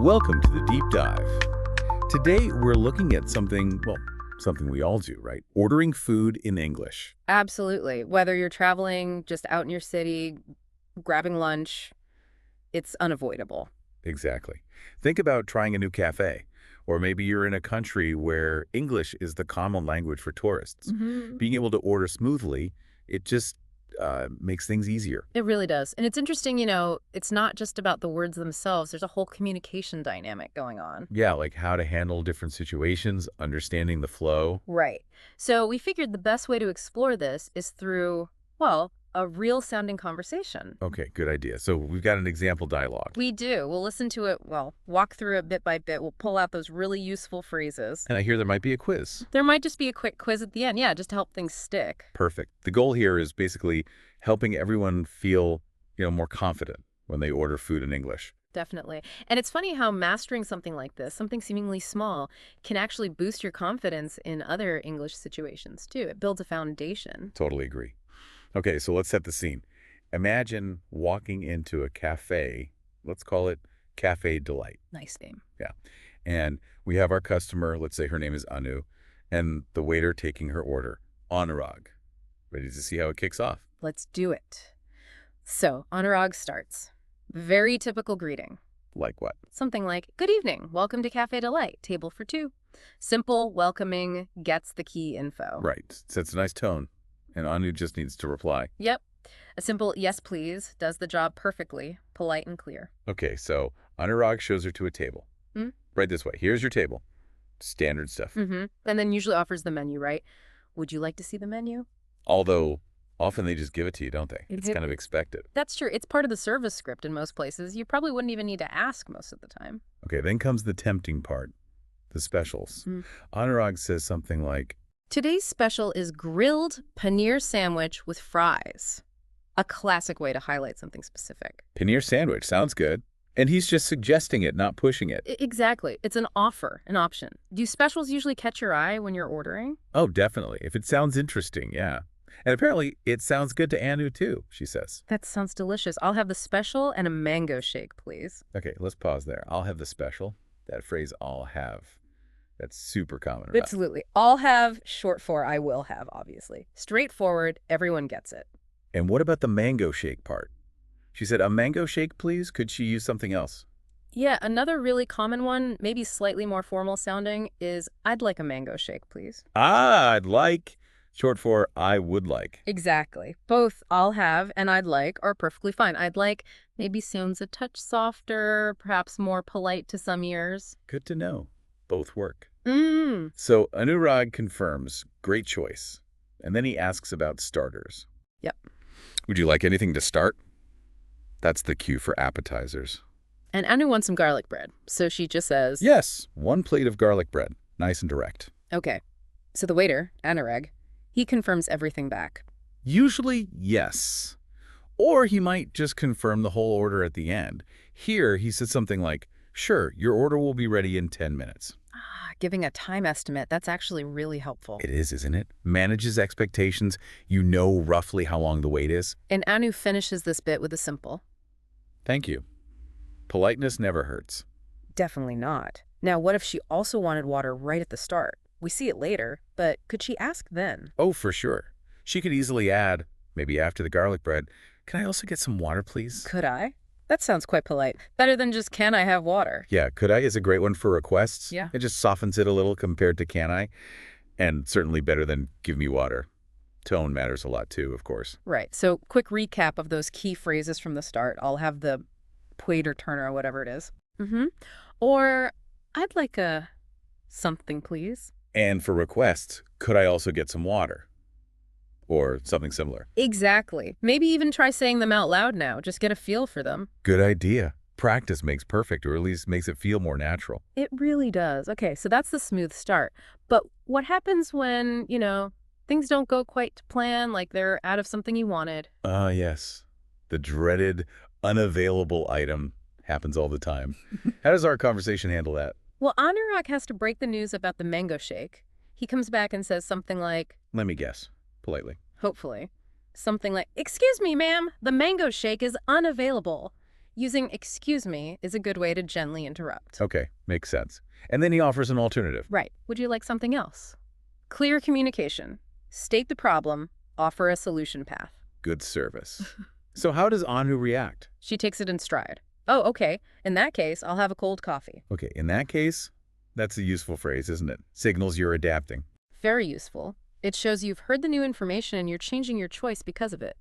Welcome to the Deep Dive. Today we're looking at something we all do, right? Ordering food in English. Absolutely. Whether you're traveling just out in your city, grabbing lunch, it's unavoidable. Exactly. Think about trying a new cafe, or maybe you're in a country where English is the common language for tourists. Being able to order smoothly, it just makes things easier. It really does. And it's interesting, it's not just about the words themselves. There's a whole communication dynamic going on. Yeah, like how to handle different situations, understanding the flow. Right. So we figured the best way to explore this is through, a real-sounding conversation. Okay, good idea. So we've got an example dialogue. We do. We'll listen to it, walk through it bit by bit. We'll pull out those really useful phrases. And I hear there might be a quiz. There might just be a quick quiz at the end, just to help things stick. Perfect. The goal here is basically helping everyone feel, more confident when they order food in English. Definitely. And it's funny how mastering something like this, something seemingly small, can actually boost your confidence in other English situations, too. It builds a foundation. Totally agree. Okay, so let's set the scene. Imagine walking into a cafe, let's call it Cafe Delight. Nice name. Yeah. And we have our customer, let's say her name is Anu, and the waiter taking her order, Anurag. Ready to see how it kicks off? Let's do it. So, Anurag starts. Very typical greeting. Like what? Something like, "Good evening, welcome to Cafe Delight, table for two." Simple, welcoming, gets the key info. Right. Sets a nice tone. And Anu just needs to reply. Yep. A simple "yes, please" does the job perfectly, polite and clear. Okay, so Anurag shows her to a table. Right this way. Here's your table. Standard stuff. And then usually offers the menu, right? Would you like to see the menu? Although often they just give it to you, don't they? It's kind of expected. That's true. It's part of the service script in most places. You probably wouldn't even need to ask most of the time. Okay, then comes the tempting part, the specials. Anurag says something like, "Today's special is grilled paneer sandwich with fries." A classic way to highlight something specific. "Paneer sandwich, sounds good." And he's just suggesting it, not pushing it. Exactly. It's an offer, an option. Do specials usually catch your eye when you're ordering? Oh, definitely. If it sounds interesting, yeah. And apparently it sounds good to Anu too, she says. That sounds delicious. I'll have the special and a mango shake, please. Okay, let's pause there. I'll have the special. That phrase, "I'll have." That's super common. Absolutely. I'll have, short for I will have, obviously. Straightforward, everyone gets it. And what about the mango shake part? She said, "A mango shake, please." Could she use something else? Yeah, another really common one, maybe slightly more formal sounding, is "I'd like a mango shake, please." I'd like, short for I would like. Exactly. Both "I'll have" and "I'd like" are perfectly fine. "I'd like" maybe sounds a touch softer, perhaps more polite to some ears. Good to know. Both work. So Anurag confirms, great choice. And then he asks about starters. Yep. Would you like anything to start? That's the cue for appetizers. And Anu wants some garlic bread, so she just says, "Yes, 1 plate of garlic bread." Nice and direct. Okay. So the waiter, Anurag, he confirms everything back. Usually, yes. Or he might just confirm the whole order at the end. Here, he said something like, "Sure, your order will be ready in 10 minutes. Giving a time estimate, that's actually really helpful. It is, isn't it? Manages expectations. You know roughly how long the wait is. And Anu finishes this bit with a simple, "Thank you." Politeness never hurts. Definitely not. Now, what if she also wanted water right at the start? We see it later, but could she ask then? Oh, for sure. She could easily add, maybe after the garlic bread, "Can I also get some water, please?" Could I? That sounds quite polite. Better than just "Can I have water?" Yeah, "could I" is a great one for requests. Yeah. It just softens it a little compared to "can I?" And certainly better than "give me water." Tone matters a lot too, of course. Right. So quick recap of those key phrases from the start. I'll have the waiter turner or whatever it is. Or "I'd like a something, please." And for requests, "could I also get some water?" Or something similar. Exactly. Maybe even try saying them out loud now. Just get a feel for them. Good idea. Practice makes perfect, or at least makes it feel more natural. It really does. Okay, so that's the smooth start. But what happens when, things don't go quite to plan, like they're out of something you wanted? Yes. The dreaded, unavailable item happens all the time. How does our conversation handle that? Well, Anurag has to break the news about the mango shake. He comes back and says something like, Let me guess. Politely. Hopefully. Something like, "Excuse me, ma'am, the mango shake is unavailable." Using excuse me is a good way to gently interrupt. Okay, makes sense. And then he offers an alternative. Right. Would you like something else? Clear communication. State the problem, offer a solution path. Good service. So how does Anu react? She takes it in stride. Oh, okay. In that case, I'll have a cold coffee. Okay, in that case, that's a useful phrase, isn't it? Signals you're adapting. Very useful. It shows you've heard the new information and you're changing your choice because of it.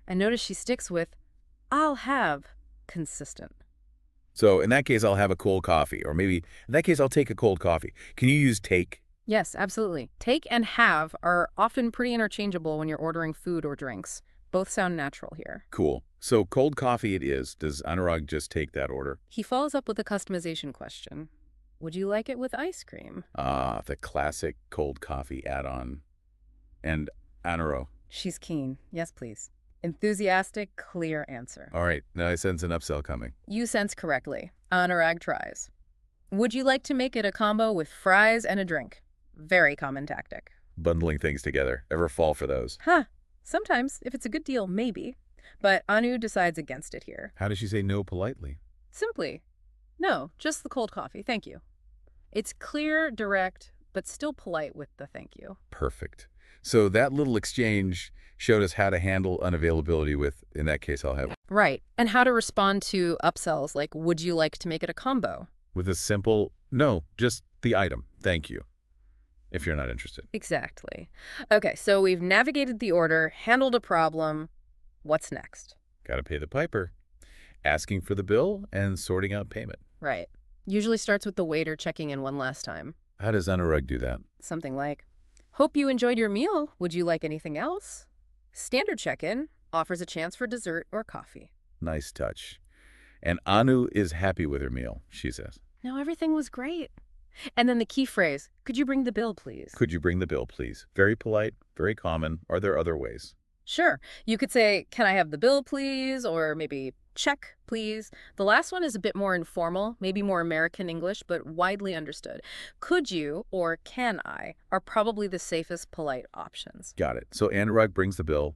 And notice she sticks with, I'll have consistent. So in that case, I'll have a cold coffee. Or maybe, in that case, I'll take a cold coffee. Can you use take? Yes, absolutely. Take and have are often pretty interchangeable when you're ordering food or drinks. Both sound natural here. Cool. So cold coffee it is. Does Anurag just take that order? He follows up with a customization question. Would you like it with ice cream? Ah, the classic cold coffee add-on. And Anuro. She's keen. Yes, please. Enthusiastic, clear answer. All right, now I sense an upsell coming. You sense correctly. Anurag tries. Would you like to make it a combo with fries and a drink? Very common tactic. Bundling things together. Ever fall for those? Huh. Sometimes, if it's a good deal, maybe. But Anu decides against it here. How does she say no politely? Simply, no, just the cold coffee, thank you. It's clear, direct, but still polite with the thank you. Perfect. So that little exchange showed us how to handle unavailability with, in that case, I'll have. Right, and how to respond to upsells like, would you like to make it a combo? With a simple, no, just the item, thank you, if you're not interested. Exactly. Okay, so we've navigated the order, handled a problem. What's next? Gotta pay the piper. Asking for the bill and sorting out payment. Right. Usually starts with the waiter checking in one last time. How does Anurag do that? Something like, hope you enjoyed your meal. Would you like anything else? Standard check-in offers a chance for dessert or coffee. Nice touch. And Anu is happy with her meal, she says. No, everything was great. And then the key phrase, could you bring the bill, please? Could you bring the bill, please? Very polite, very common. Are there other ways? Sure. You could say, can I have the bill, please? Or maybe check, please. The last one is a bit more informal, maybe more American English, but widely understood. Could you or can I are probably the safest polite options. Got it. So Anurag brings the bill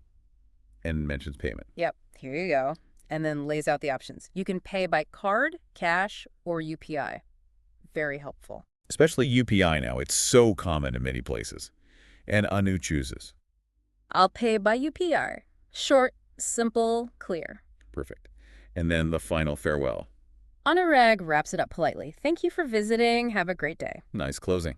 and mentions payment. Yep, here you go. And then lays out the options. You can pay by card, cash, or UPI. Very helpful. Especially UPI now. It's so common in many places. And Anu chooses. I'll pay by UPI. Short, simple, clear. Perfect. And then the final farewell. Anurag wraps it up politely. Thank you for visiting. Have a great day. Nice closing.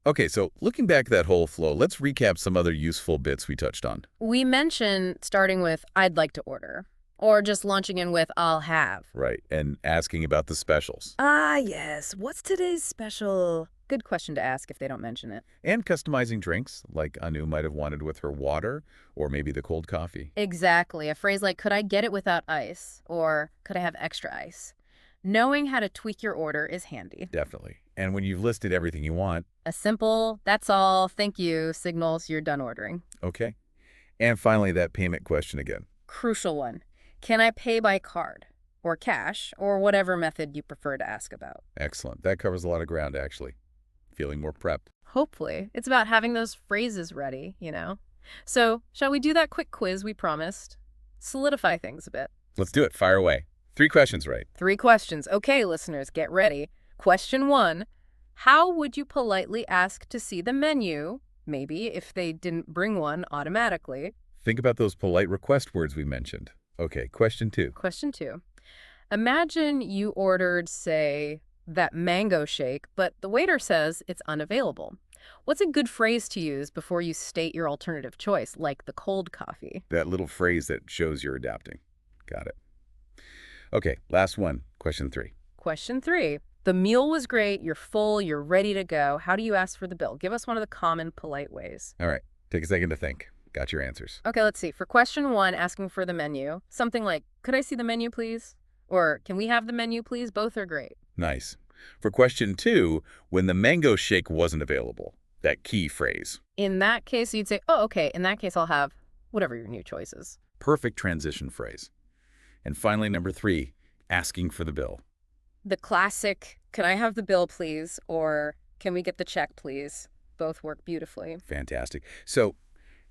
Okay, so looking back at that whole flow, let's recap some other useful bits we touched on. We mentioned starting with, I'd like to order. Or just launching in with, I'll have. Right, and asking about the specials. Ah, yes. What's today's special? Good question to ask if they don't mention it. And customizing drinks, like Anu might have wanted with her water, or maybe the cold coffee. Exactly. A phrase like, could I get it without ice? Or could I have extra ice? Knowing how to tweak your order is handy. Definitely. And when you've listed everything you want. A simple, that's all, thank you, signals you're done ordering. Okay. And finally, that payment question again. Crucial one. Can I pay by card or cash or whatever method you prefer to ask about? Excellent. That covers a lot of ground, actually. Feeling more prepped. Hopefully. It's about having those phrases ready, you know? So, shall we do that quick quiz we promised? Solidify things a bit. Let's do it. Fire away. 3 questions, right? 3 questions. Okay, listeners, get ready. Question 1. How would you politely ask to see the menu? Maybe if they didn't bring one automatically. Think about those polite request words we mentioned. Okay, question 2. Question 2. Imagine you ordered, say, that mango shake, but the waiter says it's unavailable. What's a good phrase to use before you state your alternative choice, like the cold coffee? That little phrase that shows you're adapting. Got it. Okay, last one. Question 3. Question 3. The meal was great, you're full, you're ready to go. How do you ask for the bill? Give us one of the common polite ways. All right, take a second to think. Got your answers. Okay, let's see. For question 1, asking for the menu, something like, could I see the menu, please? Or, can we have the menu, please? Both are great. Nice. For question 2, when the mango shake wasn't available, that key phrase. In that case, you'd say, oh, okay, in that case, I'll have whatever your new choice is. Perfect transition phrase. And finally, number 3, asking for the bill. The classic, can I have the bill, please? Or, can we get the check, please? Both work beautifully. Fantastic. So,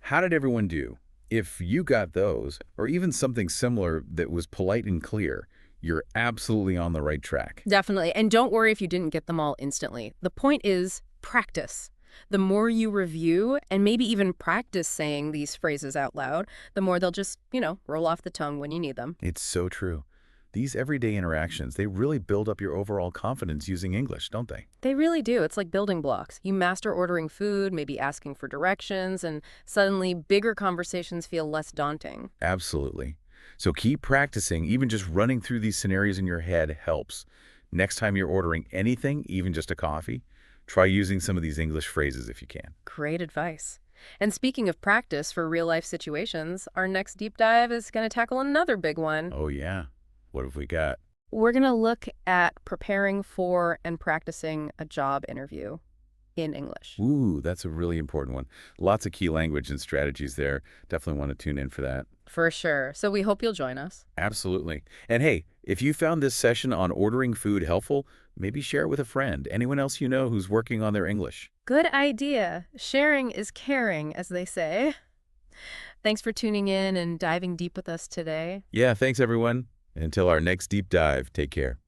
how did everyone do? If you got those, or even something similar that was polite and clear, you're absolutely on the right track. Definitely. And don't worry if you didn't get them all instantly. The point is practice. The more you review and maybe even practice saying these phrases out loud, the more they'll just, roll off the tongue when you need them. It's so true. These everyday interactions, they really build up your overall confidence using English, don't they? They really do. It's like building blocks. You master ordering food, maybe asking for directions, and suddenly bigger conversations feel less daunting. Absolutely. So keep practicing. Even just running through these scenarios in your head helps. Next time you're ordering anything, even just a coffee, try using some of these English phrases if you can. Great advice. And speaking of practice for real-life situations, our next deep dive is going to tackle another big one. Oh, yeah. What have we got? We're going to look at preparing for and practicing a job interview in English. Ooh, that's a really important one. Lots of key language and strategies there. Definitely want to tune in for that. For sure. So we hope you'll join us. Absolutely. And hey, if you found this session on ordering food helpful, maybe share it with a friend, anyone else you know who's working on their English. Good idea. Sharing is caring, as they say. Thanks for tuning in and diving deep with us today. Yeah, thanks everyone. Until our next deep dive, take care.